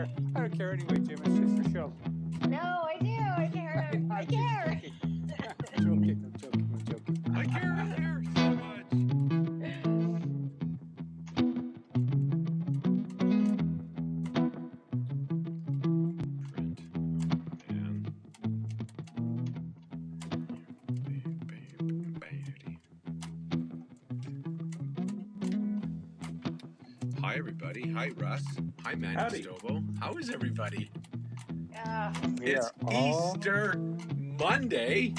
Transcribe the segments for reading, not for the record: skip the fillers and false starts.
care. I don't care anyway, Jim. It's just for show. No, I do. I care. I care. I'm joking. I care so much. Hi, everybody. Hi, Russ. Hi, Mandy Stobo. How is everybody? It's Easter Monday.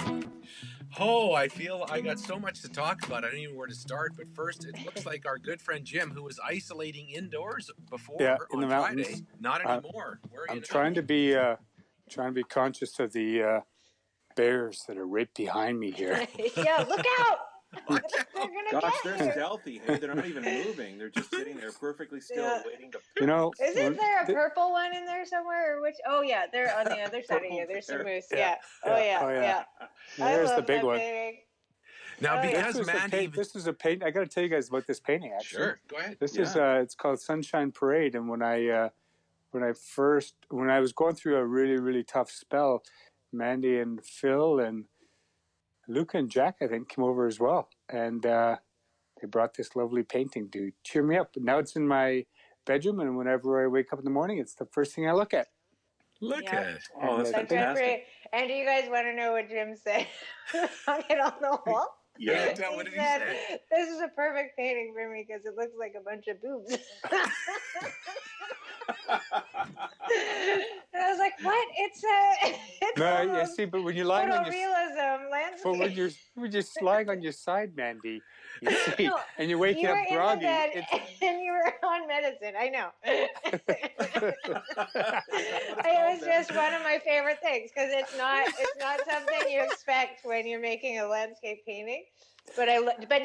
Oh, I feel I got so much to talk about. I don't even know where to start. But first, it looks like our good friend Jim, who was isolating indoors before in on the Friday, mountains. not anymore. Where are you I'm now? trying to be conscious of the bears that are right behind me here. Yeah, look out! Watch They're out. gonna Gosh, get they're you. stealthy. Hey, they're not even moving. They're just sitting there perfectly still, Yeah. waiting to. You know, Isn't there a purple one in there somewhere? Or which? Oh yeah, they're on the other side of you. There's some moose. Yeah. Oh yeah. I There's love the big that one. painting. Now, because This Mandy... this is a paint. I got to tell you guys about this painting. Actually, Sure, go ahead. This is it's called Sunshine Parade, and when I was going through a really tough spell, Mandy and Phil and Luca and Jack, I think, came over as well, and they brought this lovely painting to cheer me up. Now it's in my bedroom, and whenever I wake up in the morning, it's the first thing I look at. Look at it. Oh, that's fantastic. And do you guys want to know what Jim said? Hung it on the wall. Yeah, what did he say? This is a perfect painting for me because it looks like a bunch of boobs. And I was like, "What? It's see, but when you're lying on your photorealism landscape." but when you're lying on your side, Mandy, you see, and you're waking up groggy, and you were on medicine. I know. It was just one of my favorite things because it's not something you expect when you're making a landscape painting. But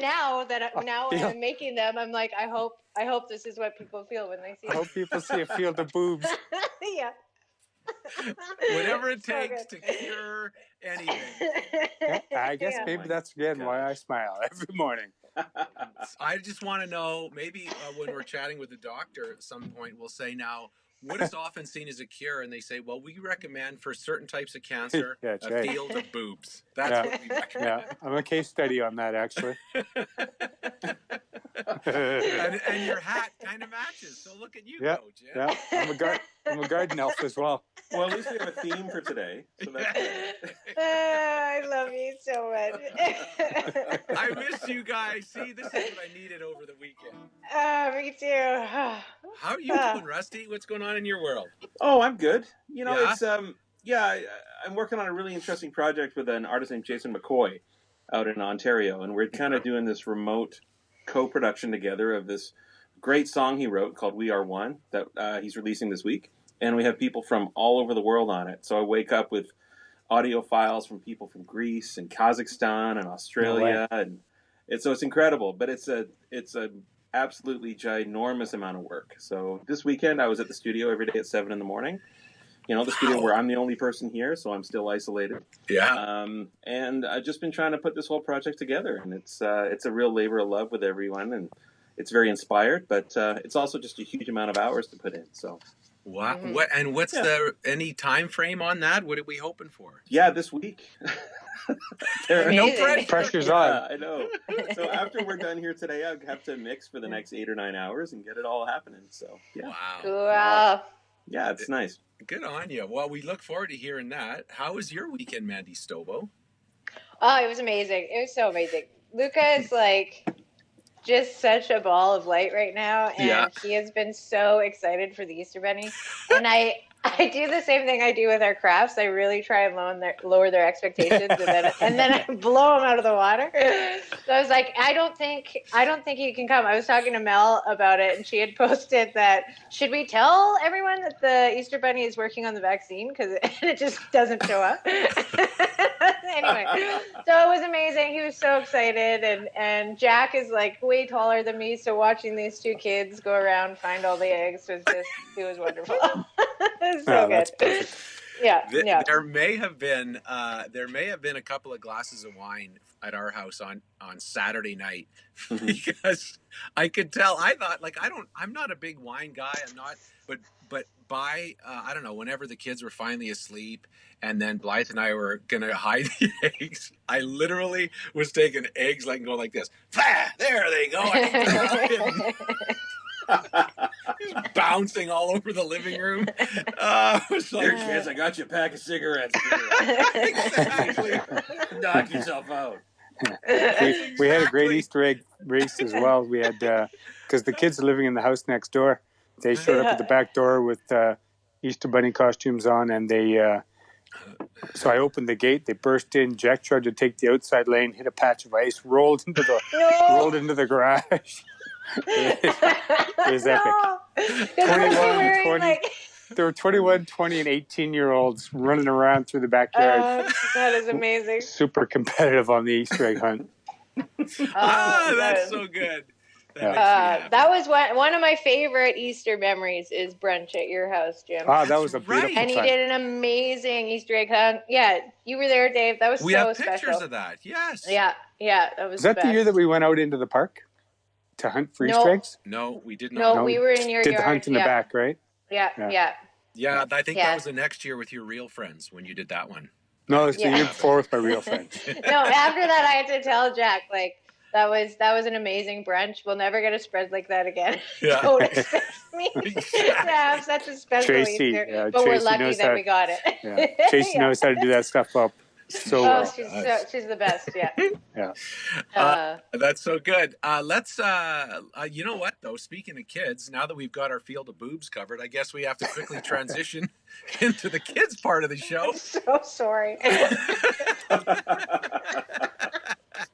now that I'm making them, I'm like, I hope this is what people feel when they see it. I hope people see a field of boobs. Yeah. Whatever it takes to cure anything. Yeah, I guess maybe that's again why I smile every morning. I just want to know, maybe when we're chatting with the doctor at some point, we'll say now, what is often seen as a cure? And they say, well, we recommend for certain types of cancer a field of boobs. That's what we recommend. Yeah, I'm a case study on that, actually. and your hat kind of matches. So look at you go, Jim. Yeah, I'm a garden elf as well. Well, at least we have a theme for today. So that's good. I love you so much. I miss you guys. See, this is what I needed over the weekend. Me too. How are you doing, Rusty? What's going on in your world? Oh, I'm good. You know, it's I'm working on a really interesting project with an artist named Jason McCoy out in Ontario, and we're kind of doing this remote co-production together of this great song he wrote called "We Are One" that he's releasing this week. And we have people from all over the world on it. So I wake up with audio files from people from Greece and Kazakhstan and Australia, and it's incredible. But it's a absolutely ginormous amount of work. So this weekend I was at the studio every day at 7 a.m. You know, the studio where I'm the only person here, so I'm still isolated. Yeah. And I've just been trying to put this whole project together, and it's a real labor of love with everyone, and it's very inspired. But it's also just a huge amount of hours to put in. So. Wow. Mm-hmm. What's any time frame on that? What are we hoping for? Yeah, this week. No pressure. Pressure's on. I know. So after we're done here today, I'll have to mix for the next 8 or 9 hours and get it all happening. So Wow. Cool. Yeah, it's nice. Good on you. Well, we look forward to hearing that. How was your weekend, Mandy Stobo? Oh, it was amazing. It was so amazing. Luca is like just such a ball of light right now, and he has been so excited for the Easter Bunny. And I do the same thing I do with our crafts. I really try and lower their expectations, and then I blow them out of the water. So I was like, I don't think you can come. I was talking to Mel about it, and she had posted that, should we tell everyone that the Easter Bunny is working on the vaccine because it just doesn't show up. Anyway, so it was amazing. He was so excited, and Jack is like way taller than me, so watching these two kids go around find all the eggs was wonderful. It was so good. Yeah. There may have been a couple of glasses of wine at our house on Saturday night because I could tell. I thought, like, I'm not a big wine guy. I'm not, but by I don't know, whenever the kids were finally asleep and then Blythe and I were gonna hide the eggs, I literally was taking eggs like going like this. There they go. I just bouncing all over the living room. Like, here, kids, I got you a pack of cigarettes. Exactly. Knock yourself out. We had a great Easter egg race as well. We had, because the kids are living in the house next door. They showed up at the back door with Easter Bunny costumes on, and so I opened the gate. They burst in. Jack tried to take the outside lane, hit a patch of ice, rolled into the garage. It was epic. 21, 20. There were 21, 20, and 18-year-olds running around through the backyard. That is amazing. Super competitive on the Easter egg hunt. That's so good. That was one of my favorite Easter memories is brunch at your house, Jim. That was a beautiful And he did an amazing Easter egg hunt. Yeah, you were there, Dave. That was we so have special. pictures of that. Yes. Yeah, that was. Was that the year that we went out into the park to hunt for Easter eggs? No, we did not. No, we were in your did yard. The hunt in the back, right? Yeah. I think that was the next year with your real friends when you did that one. No, it was the year before with my real friends. No, after that I had to tell Jack, like, that was an amazing brunch. We'll never get a spread like that again. Yeah. Don't expect me to have such a special Easter. But we're lucky that we got it. Yeah. Tracy knows how to do that stuff up so well. She's the best, yeah. That's so good. Let's, you know what, though? Speaking of kids, now that we've got our field of boobs covered, I guess we have to quickly transition into the kids part of the show. I'm so sorry.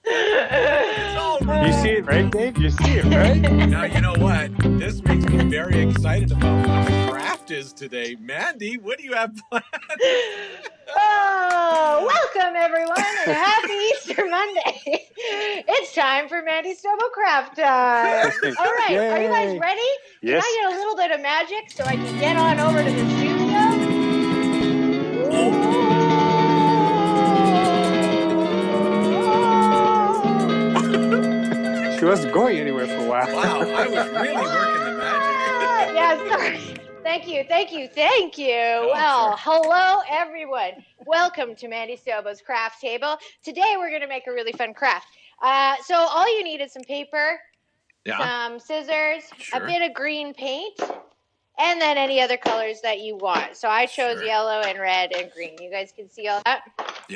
You see it, right, Dave? You see it, right? Now, you know what? This makes me very excited about what the craft is today. Mandy, what do you have planned? Welcome, everyone, and happy Easter Monday. It's time for Mandy Stobo craft time. All right, Yay. Are you guys ready? Yes. Can I get a little bit of magic so I can get on over to the studio? She wasn't going anywhere for a while. Wow, I was really working the magic. Yeah, sorry. Thank you. Well, hello, everyone. Welcome to Mandy Stobo's craft table. Today, we're going to make a really fun craft. So all you need is some paper, some scissors, a bit of green paint, and then any other colors that you want. So I chose yellow and red and green. You guys can see all that?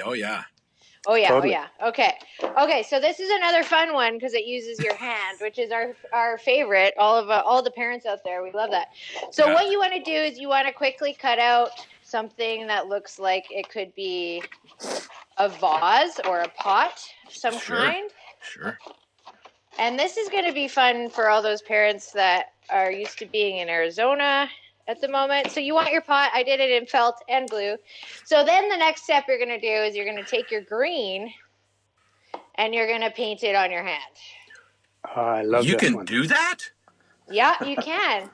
Oh, yeah. Totally. Okay, so this is another fun one because it uses your hand, which is our favorite. All the parents out there, we love that. So what you want to do is you want to quickly cut out something that looks like it could be a vase or a pot of some kind. Sure. And this is going to be fun for all those parents that are used to being in Arizona at the moment. So you want your pot. I did it in felt and glue. So then the next step you're going to do is you're going to take your green and you're going to paint it on your hand. I love You this can one. do that? Yeah, you can.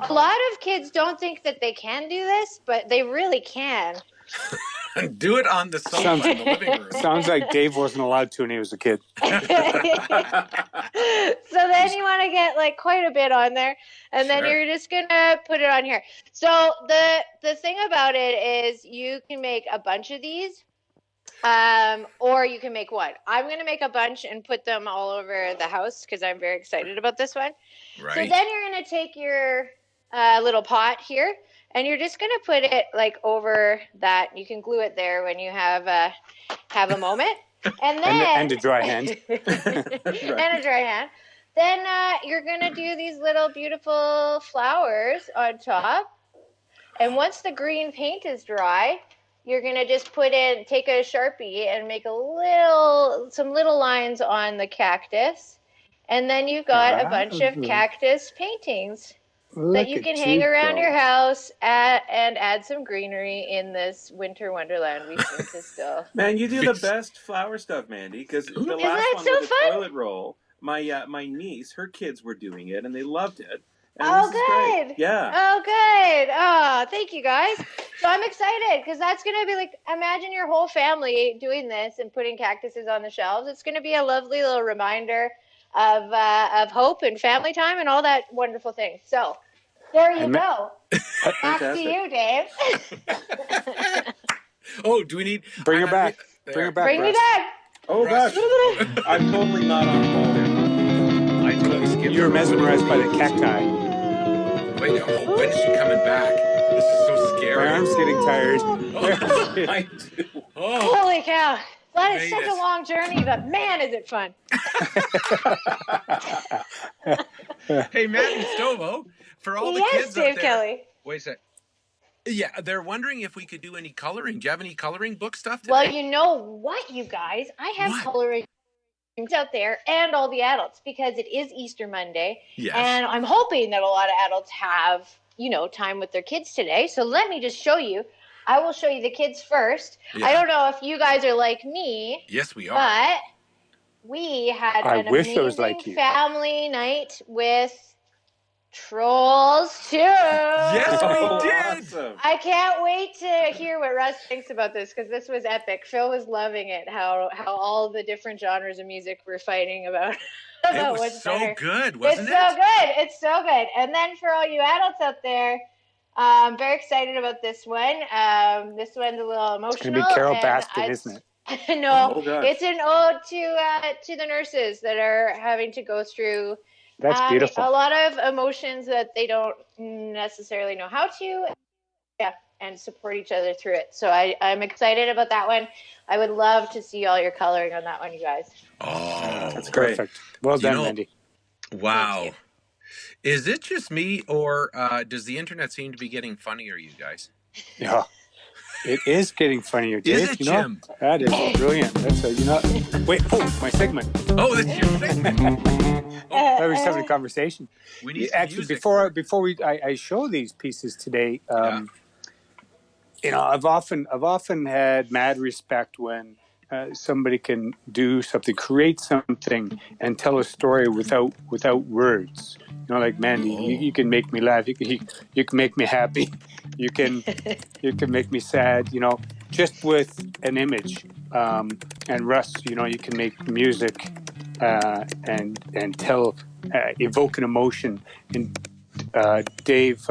A lot of kids don't think that they can do this, but they really can. Do it on the sofa in the living room. Sounds like Dave wasn't allowed to when he was a kid. So then you want to get like quite a bit on there, and then you're just gonna put it on here. So the thing about it is you can make a bunch of these, or you can make one. I'm gonna make a bunch and put them all over the house because I'm very excited about this one. Right. So then you're gonna take your little pot here. And you're just going to put it like over that. You can glue it there when you have a moment. And then and a dry hand. And a dry hand. Then you're going to do these little beautiful flowers on top. And once the green paint is dry, you're going to just take a Sharpie and make some little lines on the cactus. And then you've got a bunch of cactus paintings that you can hang around your house and add some greenery in this winter wonderland we seem to still. Man, you do the best flower stuff, Mandy, because the last one with the toilet roll, my niece, her kids were doing it, and they loved it. And good. Yeah. Oh, good. Oh, thank you, guys. So I'm excited because that's going to be like, imagine your whole family doing this and putting cactuses on the shelves. It's going to be a lovely little reminder of hope and family time and all that wonderful thing. So there you go. Back to you, Dave. Oh, do we need... Bring her back. Bring her back, Bring me back. Oh, Russ. gosh. I'm totally not on ball here. I totally skipped. You were mesmerized by the cacti. Wait, when is she coming back? This is so scary. My arm's getting tired. I do. Oh, holy cow. That is such a long journey, but man, is it fun. Hey, Mandy Stobo, for all the kids Dave out there. Kelly. Wait a sec. Yeah, they're wondering if we could do any coloring. Do you have any coloring book stuff today? Well, you know what, you guys? I have coloring out there and all the adults because it is Easter Monday. Yes. And I'm hoping that a lot of adults have, time with their kids today. So let me just show you. I will show you the kids first. Yeah. I don't know if you guys are like me. Yes, we are. But we had an amazing family night with Trolls 2. Yes, we did. Awesome. I can't wait to hear what Russ thinks about this because this was epic. Phil was loving it, how all the different genres of music were fighting about it was what's so better. Good, wasn't it? It's so good. And then for all you adults out there, I'm very excited about this one. This one's a little emotional. It's going to be Carol Baskin, isn't it? No, it's an ode to the nurses that are having to go through That's beautiful. a lot of emotions that they don't necessarily know how to, and support each other through it. So I'm excited about that one. I would love to see all your coloring on that one, you guys. Oh, that's perfect. Well done, Mandy. Wow. Is it just me, or does the internet seem to be getting funnier, you guys? Yeah. It is getting funnier, Dave. Is it, Jim? That is brilliant. That's wait, my segment. Oh, that's your segment. I was having a conversation. We need actually before I show these pieces today. I've often had mad respect when somebody can do something, create something, and tell a story without words. Like Mandy, you can make me laugh. You can make me happy. You can make me sad. Just with an image. And Russ, you can make music and tell, evoke an emotion. And Dave.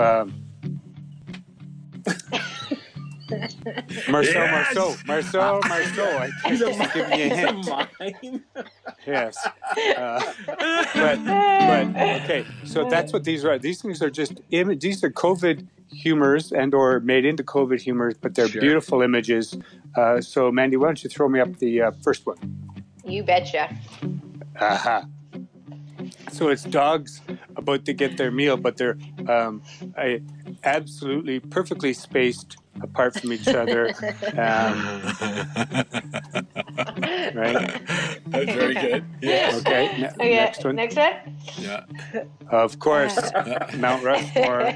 Marceau. I keep giving you a hint. Yes. But okay. So that's what these are. These things are just these are COVID humors or made into COVID humors, but they're beautiful images. So Mandy, why don't you throw me up the first one? You betcha. Aha. So it's dogs about to get their meal, but they're absolutely perfectly spaced apart from each other. Right? That's very good. Yes. Okay. Next one. Next one? Yeah. Of course, Mount Rushmore.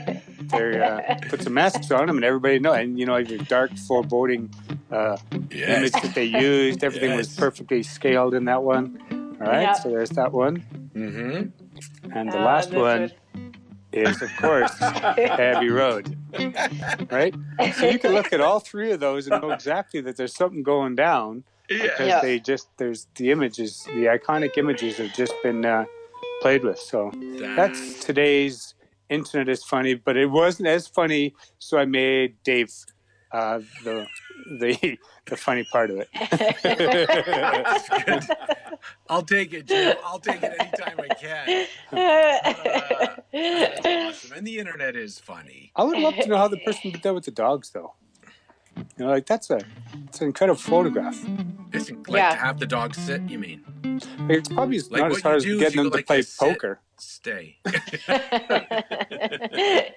They put some masks on them, and everybody knows. And your dark, foreboding image that they used. Everything was perfectly scaled in that one. All right. So there's that one. Mm-hmm. And the last one is, of course, Abbey Road. Right? So you can look at all three of those and know exactly that there's something going down. Because there's the images, the iconic images have just been played with. So that's today's Internet is Funny, but it wasn't as funny, so I made Dave the funny part of it. That's good. I'll take it, Jim. I'll take it anytime I can. That's awesome. And the internet is funny. I would love to know how the person did that with the dogs, though. It's an incredible photograph. It's to have the dogs sit, you mean? It's probably not as hard as getting them to play poker. Stay.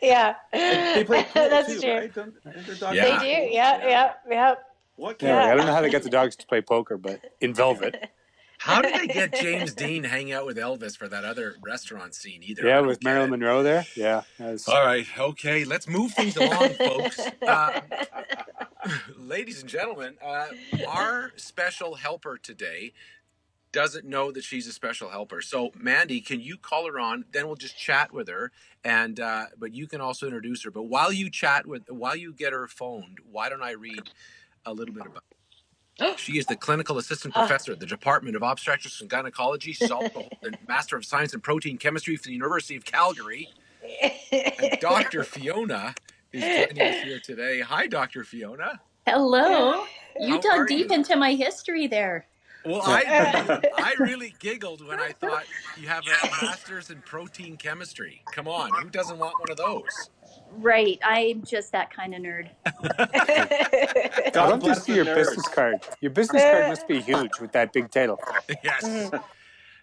Yeah. They play pool That's too, true. right? They do. Yeah. What? I don't know how they got the dogs to play poker, but in Velvet. How did they get James Dean hanging out with Elvis for that other restaurant scene either? Yeah, with Marilyn Monroe there. Yeah. All right. Okay. Let's move things along, folks. Ladies and gentlemen, our special helper today doesn't know that she's a special helper. So Mandy, can you call her on? Then we'll just chat with her, and but you can also introduce her. But while you get her phoned, why don't I read a little bit about her? She is the clinical assistant professor at the Department of Obstetrics and Gynecology. She's also the Master of Science in Protein Chemistry from the University of Calgary. And Dr. Fiona is joining us here today. Hi, Dr. Fiona. Hello. You dug deep into my history there. Well, I really giggled when I thought you have a master's in protein chemistry. Come on, who doesn't want one of those? Right, I'm just that kind of nerd. I'd love to see your business card. Your business card must be huge with that big title. Yes.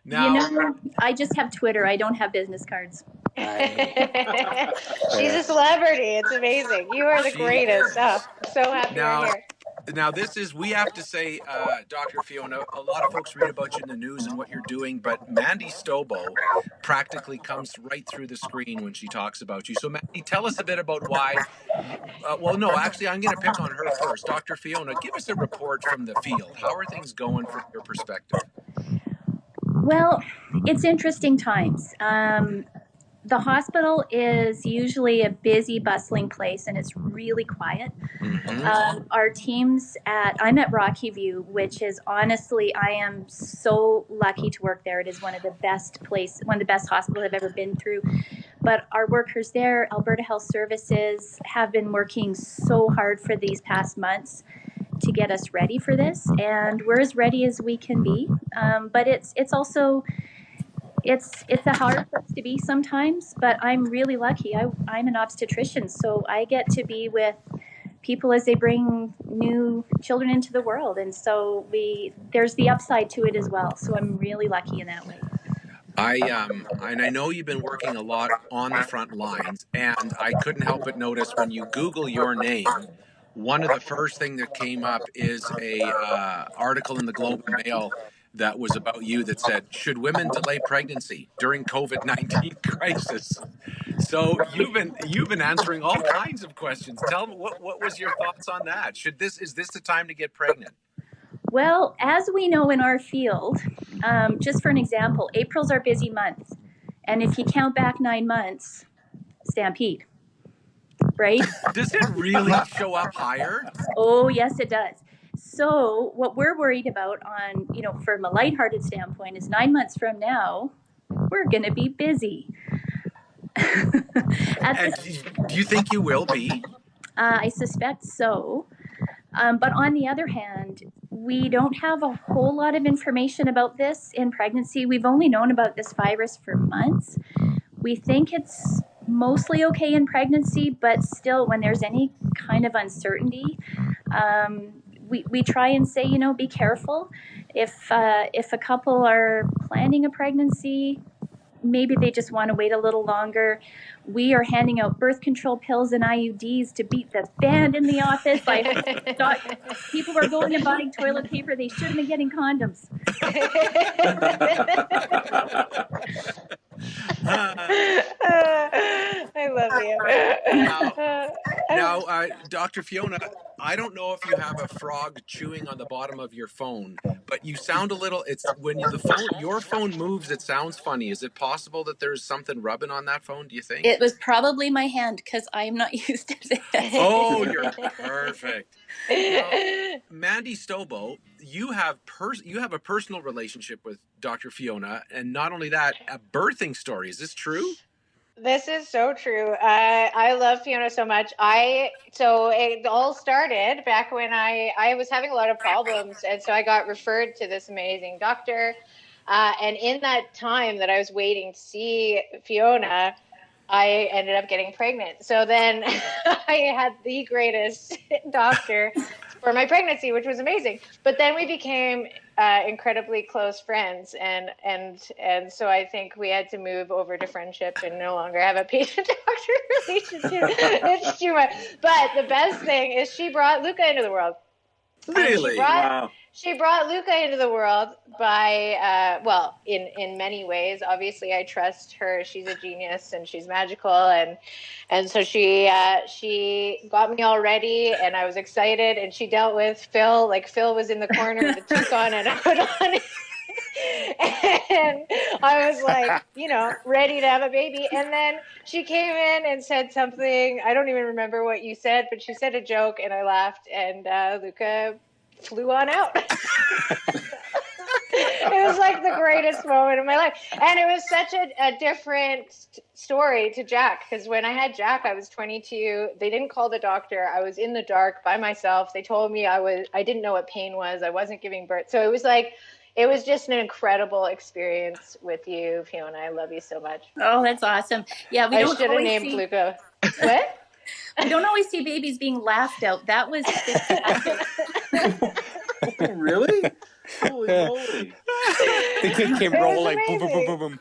Now, I just have Twitter. I don't have business cards. She's a celebrity. It's amazing. You are the greatest. I'm so happy you're here. Now, we have to say, Dr. Fiona, a lot of folks read about you in the news and what you're doing, but Mandy Stobo practically comes right through the screen when she talks about you. So, Mandy, tell us a bit about why. I'm going to pick on her first. Dr. Fiona, give us a report from the field. How are things going from your perspective? Well, it's interesting times. The hospital is usually a busy, bustling place, and it's really quiet. Mm-hmm. Our teams I'm at Rocky View, which is honestly, I am so lucky to work there. It is one of the best hospitals I've ever been through. But our workers there, Alberta Health Services, have been working so hard for these past months to get us ready for this, and we're as ready as we can be. But it's also it's a hard place to be sometimes, but I'm really lucky. I'm an obstetrician, so I get to be with people as they bring new children into the world, and so there's the upside to it as well. So I'm really lucky in that way. And I know you've been working a lot on the front lines, and I couldn't help but notice when you Google your name, one of the first thing that came up is a article in the Globe and Mail that was about you that said, should women delay pregnancy during COVID-19 crisis? So you've been answering all kinds of questions. Tell me, what was your thoughts on that? Is this the time to get pregnant? Well, as we know in our field, just for an example, April's our busy month. And if you count back 9 months, stampede, right? Does it really show up higher? Oh, yes, it does. So what we're worried about from a lighthearted standpoint is 9 months from now, we're going to be busy. And do you think you will be? I suspect so. But on the other hand, we don't have a whole lot of information about this in pregnancy. We've only known about this virus for months. We think it's mostly okay in pregnancy, but still, when there's any kind of uncertainty, we try and say, be careful. If a couple are planning a pregnancy, maybe they just want to wait a little longer. We are handing out birth control pills and IUDs to beat the band in the office. People are going and buying toilet paper. They should have been getting condoms. I love you. Now, Dr. Fiona, I don't know if you have a frog chewing on the bottom of your phone, but you sound a little. It's when your phone moves, it sounds funny. Is it possible that there's something rubbing on that phone? Do you think it was probably my hand because I'm not used to this? Oh, you're perfect. Now, Mandy Stobo, you have a personal relationship with Dr. Fiona, and not only that, a birthing story. Is this true? This is so true. I love Fiona so much. So it all started back when I was having a lot of problems, and so I got referred to this amazing doctor. And in that time that I was waiting to see Fiona, I ended up getting pregnant. So then I had the greatest doctor for my pregnancy, which was amazing. But then we became incredibly close friends, and so I think we had to move over to friendship and no longer have a patient-doctor relationship. It's too much. But the best thing is she brought Luca into the world. Really? Wow. She brought Luca into the world by, in many ways. Obviously, I trust her. She's a genius and she's magical. And so she got me all ready and I was excited. And she dealt with Phil. Like Phil was in the corner with a toque on and a hood on. And I was like, ready to have a baby. And then she came in and said something. I don't even remember what you said, but she said a joke and I laughed, and Luca flew on out. It was like the greatest moment of my life. And it was such a different story to Jack, because when I had Jack, I was 22. They didn't call the doctor. I was in the dark by myself. They told me I didn't know what pain was. I wasn't giving birth. So it was just an incredible experience with you, Fiona. I love you so much. Oh, that's awesome. Yeah, I should have named Luca. What? We don't always see babies being laughed out. That was spectacular. Really? Holy moly. The kid came rolling. Boom, boom, boom, boom, boom.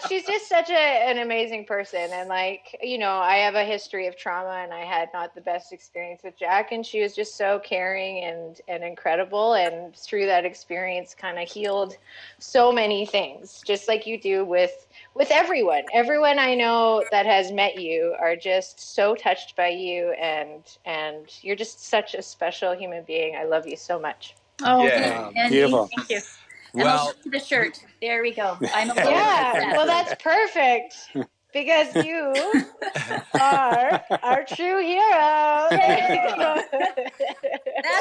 She's just such an amazing person. And I have a history of trauma, and I had not the best experience with Jack. And she was just so caring and incredible. And through that experience kind of healed so many things, just like you do with everyone. Everyone I know that has met you are just so touched by you. And you're just such a special human being. I love you so much. Oh, yeah. Beautiful. Thank you. Well, and the shirt. There we go. I'm a well, that's perfect, because you are our true hero.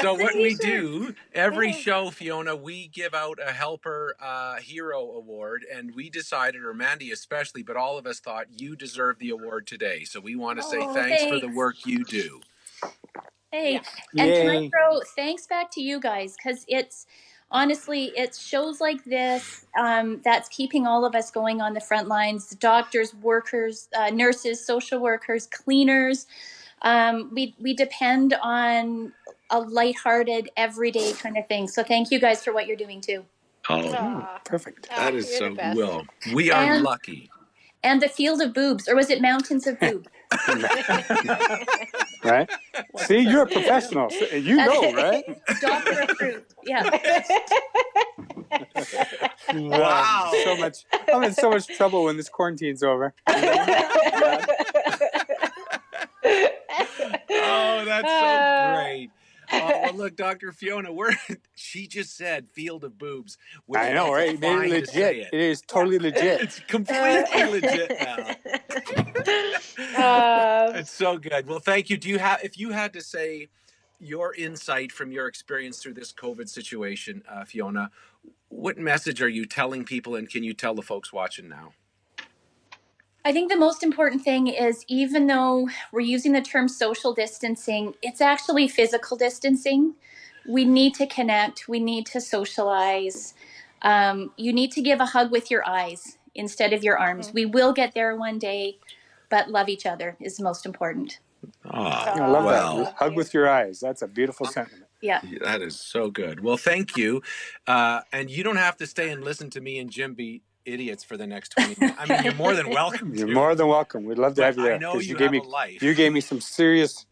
So what we do every show, Fiona, we give out a helper hero award, and we decided, or Mandy especially, but all of us thought you deserve the award today. So we want to say thanks for the work you do. Hey, and can I throw thanks back to you guys, because honestly, it's shows like this that's keeping all of us going on the front lines. Doctors, workers, nurses, social workers, cleaners. We depend on a lighthearted, everyday kind of thing. So thank you guys for what you're doing too. Oh, perfect. That is so well. We are lucky. And the field of boobs, or was it mountains of boobs? Right? See, you're a professional. You know, right? Doctor approved. Yeah. Wow. I'm in so much trouble when this quarantine's over. Oh, that's so great. Well, look, Dr. Fiona, she just said field of boobs. I know, right? It made it legit. It is totally legit. It's completely legit now. It's so good. Well, thank you. If you had to say your insight from your experience through this COVID situation, Fiona, what message are you telling people, and can you tell the folks watching now? I think the most important thing is, even though we're using the term social distancing, it's actually physical distancing. We need to connect. We need to socialize. You need to give a hug with your eyes instead of your arms. We will get there one day, but love each other is most important. I love that. Hug with your eyes. That's a beautiful sentiment. Yeah. That is so good. Well, thank you. And you don't have to stay and listen to me and Jim be idiots for the next 20 minutes. I mean, you're more than welcome. You're more than welcome. We'd love to have you there. I know you have a life. You gave me some serious,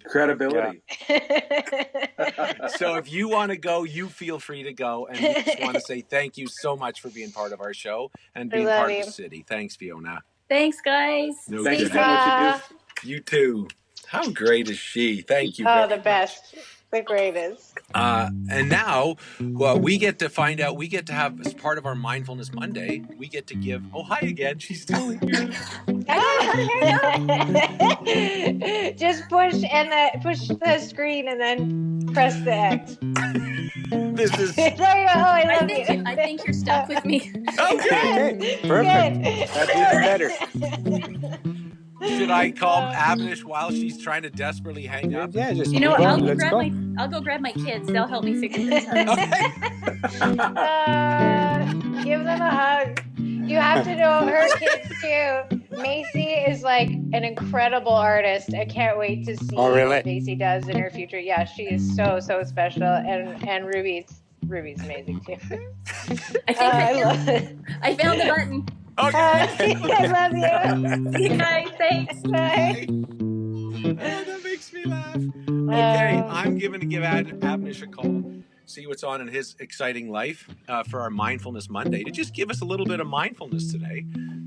credibility. Yeah. So if you want to go, you feel free to go. And we just want to say thank you so much for being part of our show and being part of the city. Thanks, Fiona. Thanks, guys. Thanks for what you do. You too. How great is she? Thank you. Oh, the best. The greatest. And now, we get to find out, we get to have, as part of our Mindfulness Monday, we get to give, hi again, she's still here. Just push the screen and then press the X. This is... There you go. I love you. I think you're stuck with me. Okay. Perfect. That's even better. Should I call Avnish while she's trying to desperately hang up? Yeah, just I'll go grab my kids. They'll help me figure this out. Give them a hug. You have to know her kids too. Macy is like an incredible artist. I can't wait to see what Macy does in her future. Yeah, she is so special, and Ruby's amazing too. I found the button. Okay. I love you. See you guys. Thanks. Bye. Oh, that makes me laugh. Okay, I'm going to give Avnish a call, see what's on in his exciting life for our Mindfulness Monday, to just give us a little bit of mindfulness today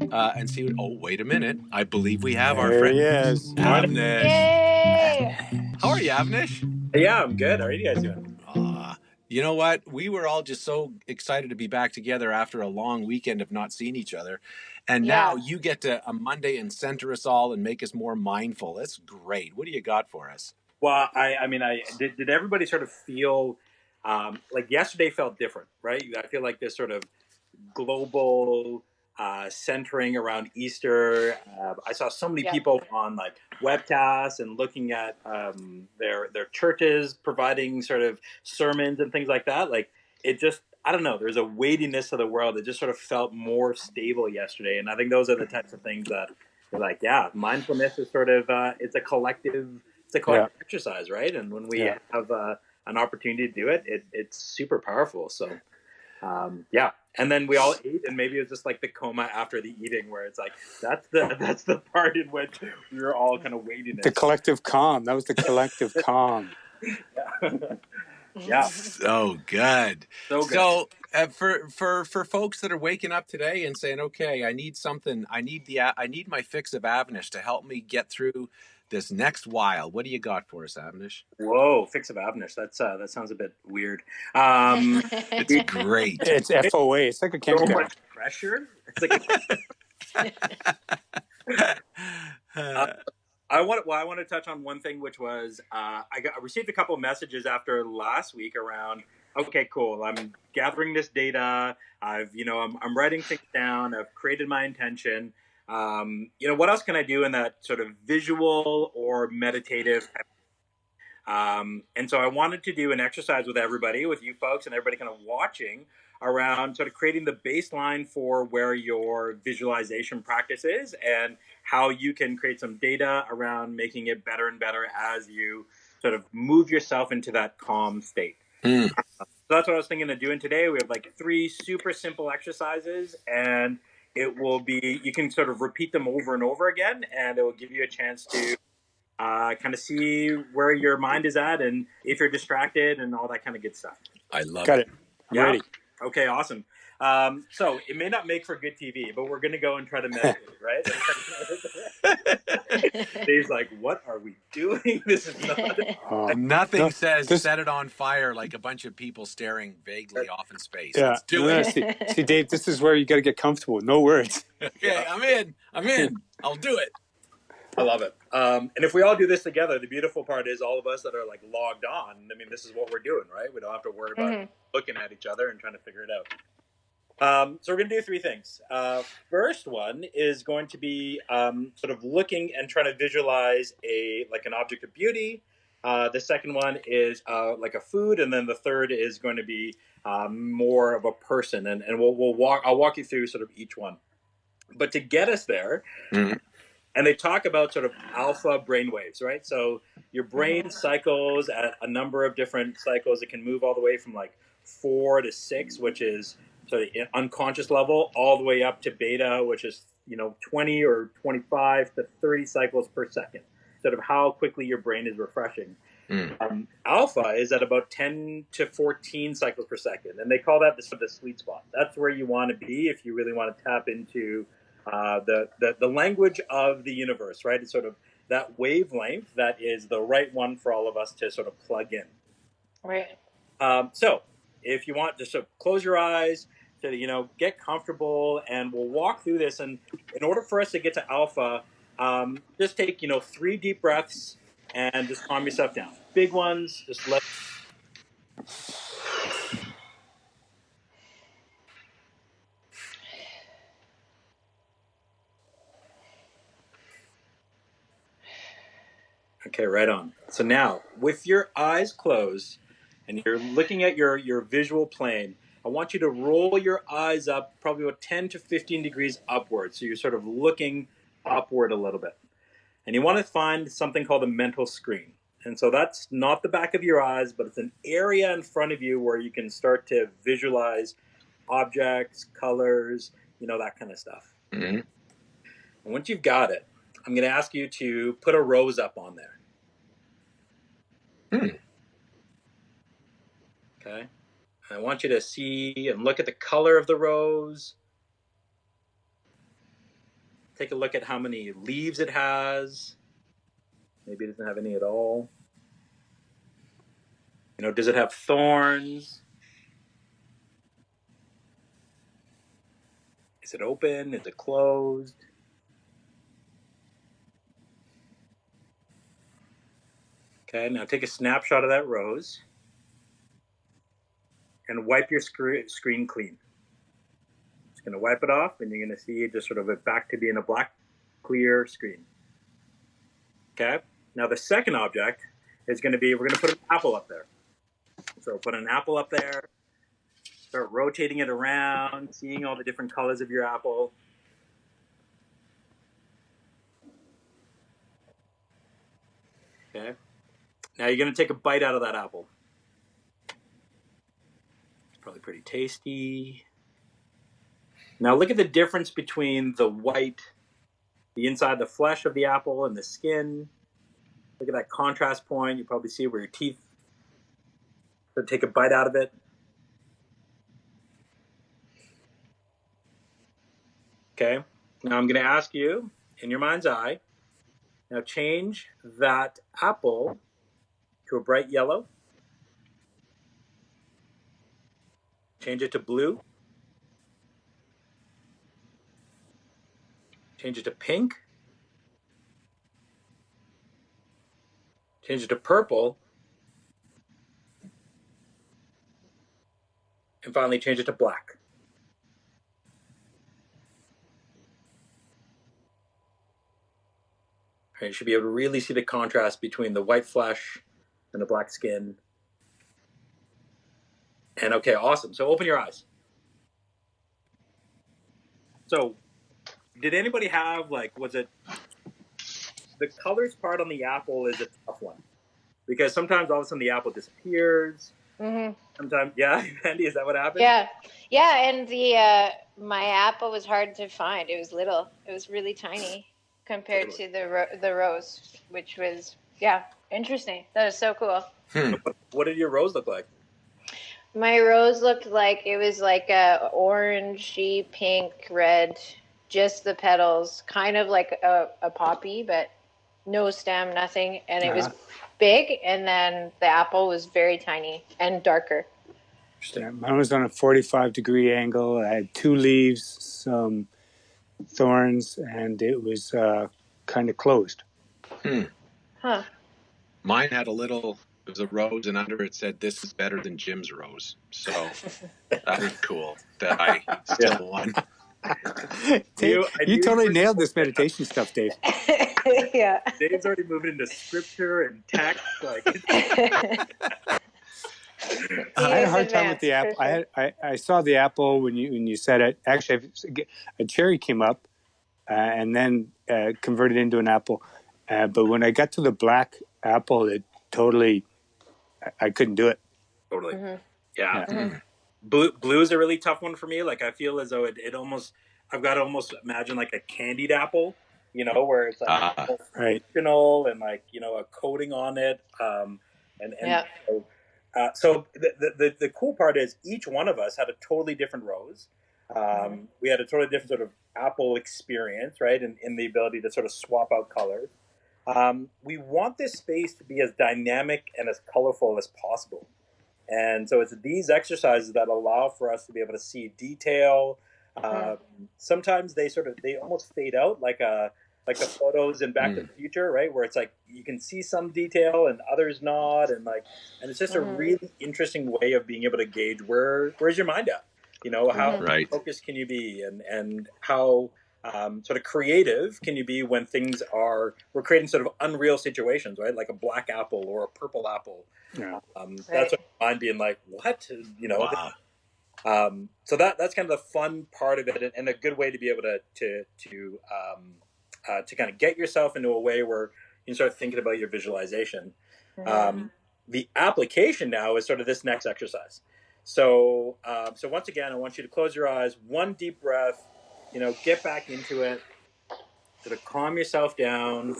and see wait a minute. I believe we have our friend. There he is. Avnish. Yay! How are you, Avnish? Yeah, I'm good. How are you guys doing? You know what? We were all just so excited to be back together after a long weekend of not seeing each other. And now you get to a Monday and center us all and make us more mindful. That's great. What do you got for us? Well, did everybody sort of feel like yesterday felt different, right? I feel like this sort of global centering around Easter. I saw so many people on like webcasts and looking at their churches providing sort of sermons and things like that. Like it just, I don't know, there's a weightiness to the world that just sort of felt more stable yesterday. And I think those are the types of things that are like, mindfulness is sort of, it's a collective exercise, right? And when we have an opportunity to do it, it's super powerful. So, and then we all ate, and maybe it was just like the coma after the eating, where it's like that's the part in which we were all kind of waiting. The collective calm. That was the collective calm. Yeah. So good. So for folks that are waking up today and saying, okay, I need something. I need my fix of Avnish to help me get through this next while. What do you got for us, Avnish? Whoa, fix of Avnish. That sounds a bit weird. It's great. It's FOA. It's like a countdown. So much pressure. It's like I want to touch on one thing, which was I received a couple of messages after last week around, okay, cool, I'm gathering this data. I'm writing things down. I've created my intention. What else can I do in that sort of visual or meditative? And so I wanted to do an exercise with everybody, with you folks and everybody kind of watching, around sort of creating the baseline for where your visualization practice is and how you can create some data around making it better and better as you sort of move yourself into that calm state. So that's what I was thinking of doing today. We have like 3 super simple exercises, and it will be, you can sort of repeat them over and over again, and it will give you a chance to kind of see where your mind is at and if you're distracted and all that kind of good stuff. I love Got it. I'm ready. Okay, awesome. So it may not make for good TV, but we're going to go and try to meditate, right? Dave's like, what are we doing? This is not... Nothing says set it on fire like a bunch of people staring vaguely off in space. Yeah. Let's do it. See, Dave, this is where you got to get comfortable. No words. Okay, I'm in. I'll do it. I love it. And if we all do this together, the beautiful part is all of us that are like logged on, I mean, this is what we're doing, right? We don't have to worry about looking at each other and trying to figure it out. So we're going to do 3 things. First one is going to be sort of looking and trying to visualize an object of beauty. The second one is like a food, and then the third is going to be more of a person. And I'll walk you through sort of each one. But to get us there, and they talk about sort of alpha brainwaves, right? So your brain cycles at a number of different cycles. It can move all the way from like 4 to 6, which is sort of unconscious level, all the way up to beta, which is 20 or 25 to 30 cycles per second. Sort of how quickly your brain is refreshing. Alpha is at about 10 to 14 cycles per second, and they call that the sweet spot. That's where you want to be if you really want to tap into the language of the universe, right? It's sort of that wavelength that is the right one for all of us to sort of plug in. Right. So if you want, just sort of close your eyes, to get comfortable, and we'll walk through this. And in order for us to get to alpha, just take 3 deep breaths and just calm yourself down. Big ones, just let. Okay, right on. So now, with your eyes closed and you're looking at your visual plane, I want you to roll your eyes up probably about 10 to 15 degrees upward. So you're sort of looking upward a little bit. And you want to find something called a mental screen. And so that's not the back of your eyes, but it's an area in front of you where you can start to visualize objects, colors, that kind of stuff. And once you've got it, I'm going to ask you to put a rose up on there. Okay. I want you to see and look at the color of the rose. Take a look at how many leaves it has. Maybe it doesn't have any at all. Does it have thorns? Is it open? Is it closed? Okay, now take a snapshot of that rose and wipe your screen clean. Just going to wipe it off, and you're going to see it just sort of back to being a black, clear screen. Okay, now the second object is going to be, we're going to put an apple up there. So put an apple up there, start rotating it around, seeing all the different colors of your apple. Okay, now you're going to take a bite out of that apple. Probably pretty tasty. Now look at the difference between the white, the inside, the flesh of the apple and the skin. Look at that contrast point. You probably see where your teeth. So take a bite out of it. Okay. Now I'm going to ask you, in your mind's eye, now change that apple to a bright yellow. Change it to blue. Change it to pink. Change it to purple. And finally change it to black. You should be able to really see the contrast between the white flesh and the black skin. And okay, awesome. So open your eyes. So did anybody have, was it the colors part on the apple is a tough one? Because sometimes all of a sudden the apple disappears. Mm-hmm. Sometimes, yeah, Mandy, is that what happened? Yeah, and my apple was hard to find. It was little. It was really tiny compared to the rose, which was interesting. That was so cool. What did your rose look like? My rose looked like it was like a orangey, pink, red, just the petals, kind of like a poppy, but no stem, nothing, and it was big, and then the apple was very tiny and darker. Yeah, mine was on a 45-degree angle. I had 2 leaves, some thorns, and it was kind of closed. Huh. Mine had it was a rose, and under it said, "This is better than Jim's rose." So that was cool that I still won. Dave, you totally nailed this meditation stuff, Dave. Yeah. Dave's already moving into scripture and text. I had a hard time with the apple. Sure. I saw the apple when you said it. Actually, a cherry came up and then converted into an apple. But when I got to the black apple, it totally, I couldn't do it. Totally. Mm-hmm. Yeah. Mm-hmm. Blue is a really tough one for me. I feel as though it almost, I've got to almost imagine like a candied apple, where it's functional and a coating on it. So the cool part is each one of us had a totally different rose. We had a totally different sort of apple experience, right? In the ability to sort of swap out colors. We want this space to be as dynamic and as colorful as possible. And so it's these exercises that allow for us to be able to see detail. Sometimes they almost fade out like the photos in Back to the Future, right? Where it's like you can see some detail and others not, and it's just a really interesting way of being able to gauge where's your mind at, how focused can you be, and how sort of creative can you be when we're creating sort of unreal situations, right? Like a black apple or a purple apple. Yeah. That's what mind being like, what? Wow. So that's kind of the fun part of it, and a good way to be able to kind of get yourself into a way where you can start thinking about your visualization. The application now is sort of this next exercise. So once again, I want you to close your eyes, one deep breath, get back into it, sort of calm yourself down.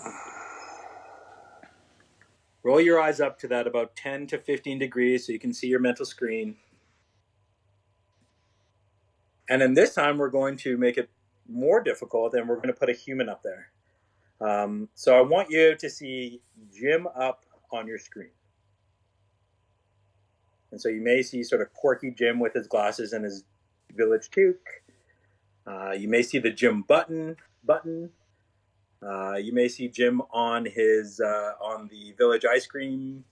Roll your eyes up to that about 10 to 15 degrees so you can see your mental screen. And then this time we're going to make it more difficult, and we're going to put a human up there. So I want you to see Jim up on your screen. And so you may see sort of quirky Jim with his glasses and his village toque. You may see the Jim button. You may see Jim on his on the village ice cream,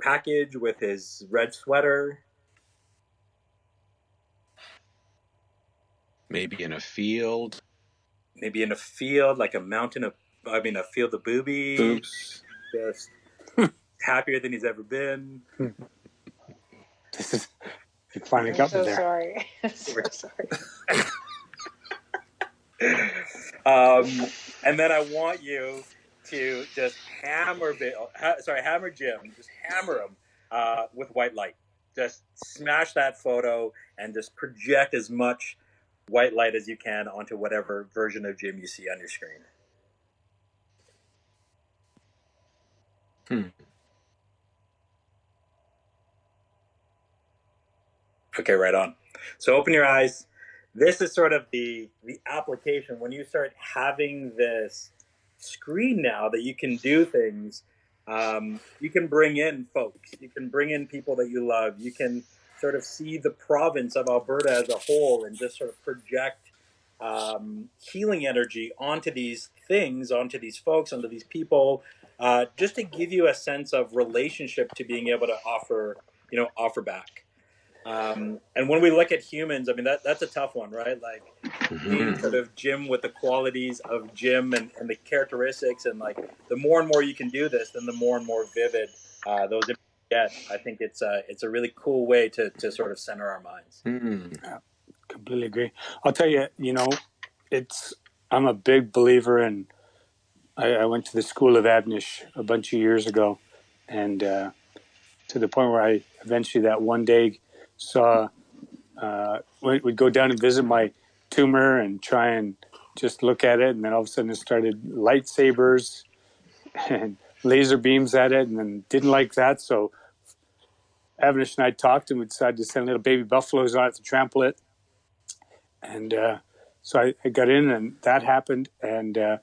package with his red sweater. Maybe in a field. Like a field of boobies. Boobs. Just happier than he's ever been. This is finally got me there. Sorry. I'm so sorry. And then I want you to just hammer Jim. Just hammer him with white light. Just smash that photo and just project as much white light as you can onto whatever version of Jim you see on your screen. Okay, right on. So open your eyes. This is sort of the application. When you start having this screen now that you can do things, you can bring in folks. You can bring in people that you love. You can sort of see the province of Alberta as a whole and just sort of project healing energy onto these things, onto these folks, onto these people, just to give you a sense of relationship to being able to offer back. And when we look at humans, I mean, that's a tough one, right? Like being sort of Jim with the qualities of Jim and the characteristics, and like the more and more you can do this, then the more and more vivid those images get. I think it's a really cool way to sort of center our minds. Yeah, completely agree. I'll tell you, I'm a big believer in. I went to the school of Avnish a bunch of years ago, and to the point where I eventually that one day saw would go down and visit my tumor and try and just look at it, and then all of a sudden it started lightsabers and laser beams at it, and then didn't like that, so Avnish and I talked, and we decided to send little baby buffaloes on it to trample it, and so I got in, and that happened, and the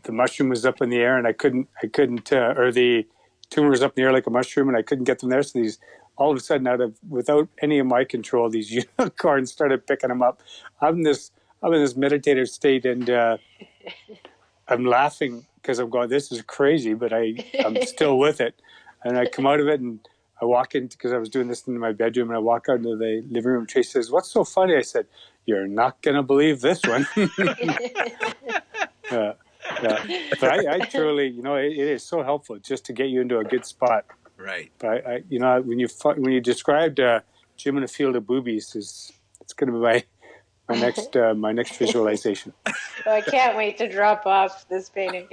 mushroom was up in the air, and I couldn't, or the tumor was up in the air like a mushroom, and I couldn't get them there. So these, all of a sudden, without any of my control, these unicorns started picking them up. I'm in this meditative state, and I'm laughing because I'm going, this is crazy, but I'm still with it. And I come out of it, and I walk in, because I was doing this in my bedroom, and I walk out into the living room. Tracy says, "What's so funny?" I said, "You're not going to believe this one." But I truly, it is so helpful just to get you into a good spot. Right. But when you described Jim in a field of boobies, it's going to be my next visualization. Well, I can't wait to drop off this painting.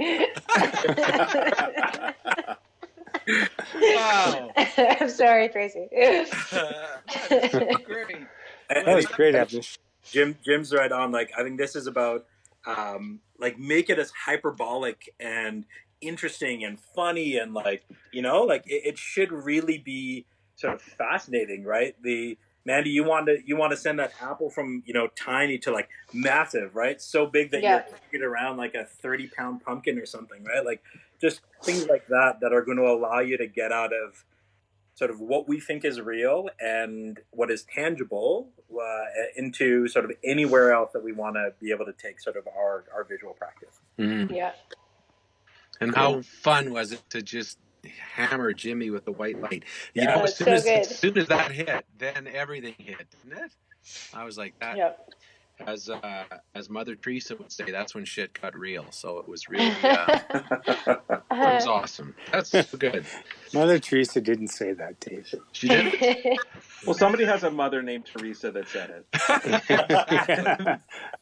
Wow. I'm sorry, Tracy. That's great. That was great, Avnish. Jim's right on. Like, I think this is about make it as hyperbolic and interesting and funny, and it should really be sort of fascinating, right? Mandy, you want to send that apple from tiny to like massive, right? So big that you're carrying it around like a 30-pound pumpkin or something, right? Like just things like that are going to allow you to get out of sort of what we think is real and what is tangible into sort of anywhere else that we want to be able to take sort of our visual practice. Yeah. And how fun was it to just hammer Jimmy with the white light? As soon as that hit, then everything hit, didn't it? I was like that. Yep. As Mother Teresa would say, that's when shit got real. So it was really it was awesome. That's so good. Mother Teresa didn't say that, Dave. She didn't. Well, somebody has a mother named Teresa that said it.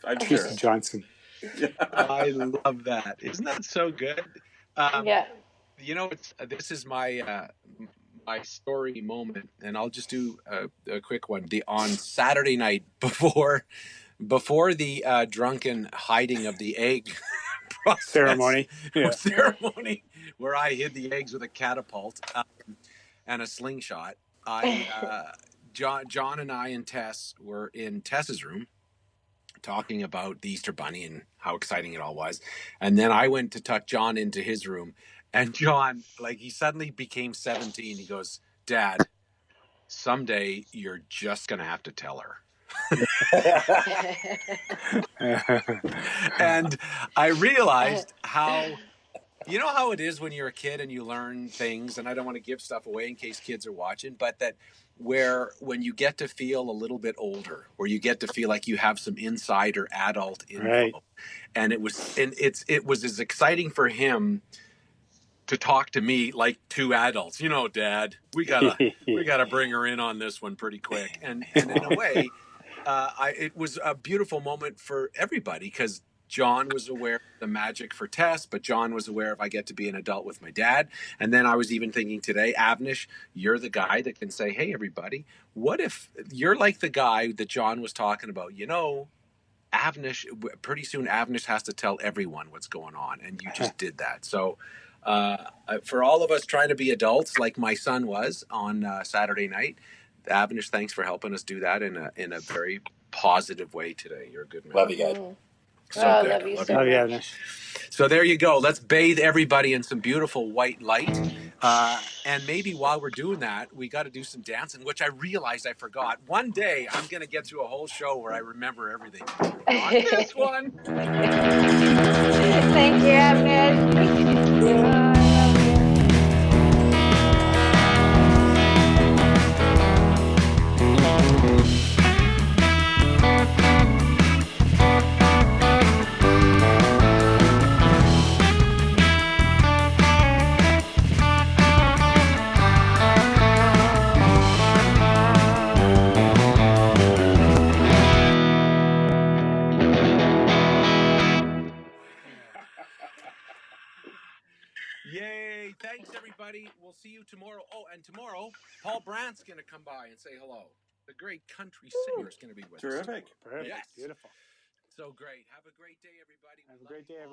I'm Teresa sure. Johnson. I love that. Isn't that so good? Yeah. This is my my story moment, and I'll just do a quick one. On Saturday night before the drunken hiding of the egg ceremony, where I hid the eggs with a catapult and a slingshot. John and I and Tess were in Tess's room talking about the Easter Bunny and how exciting it all was, and then I went to tuck John into his room, and John, he suddenly became 17. He goes, Dad, someday you're just going to have to tell her. And I realized how, you know how it is when you're a kid and you learn things, and I don't want to give stuff away in case kids are watching, but that when you get to feel a little bit older, where you get to feel like you have some insider adult info. Right. And it was as exciting for him to talk to me like two adults. You know, Dad, we gotta bring her in on this one pretty quick. And in a way, it was a beautiful moment for everybody, because John was aware of the magic for Tess, but John was aware of I get to be an adult with my dad. And then I was even thinking today, Avnish, you're the guy that can say, hey, everybody, what if you're like the guy that John was talking about? You know, Avnish, pretty soon Avnish has to tell everyone what's going on, and you just did that. So for all of us trying to be adults like my son was on Saturday night, Avnish, thanks for helping us do that in a very positive way today. You're a good man. Love you guys. So I love you so much. So there you go. Let's bathe everybody in some beautiful white light. And maybe while we're doing that, we got to do some dancing, which I realized I forgot. One day, I'm going to get through a whole show where I remember everything. Not this one. Thank you, Avnish. Yay. Thanks, everybody. We'll see you tomorrow. Oh, and tomorrow, Paul Brandt's going to come by and say hello. The great country singer is going to be with us. Terrific. Yes. Beautiful. So great. Have a great day, everybody. Have a great day, everyone.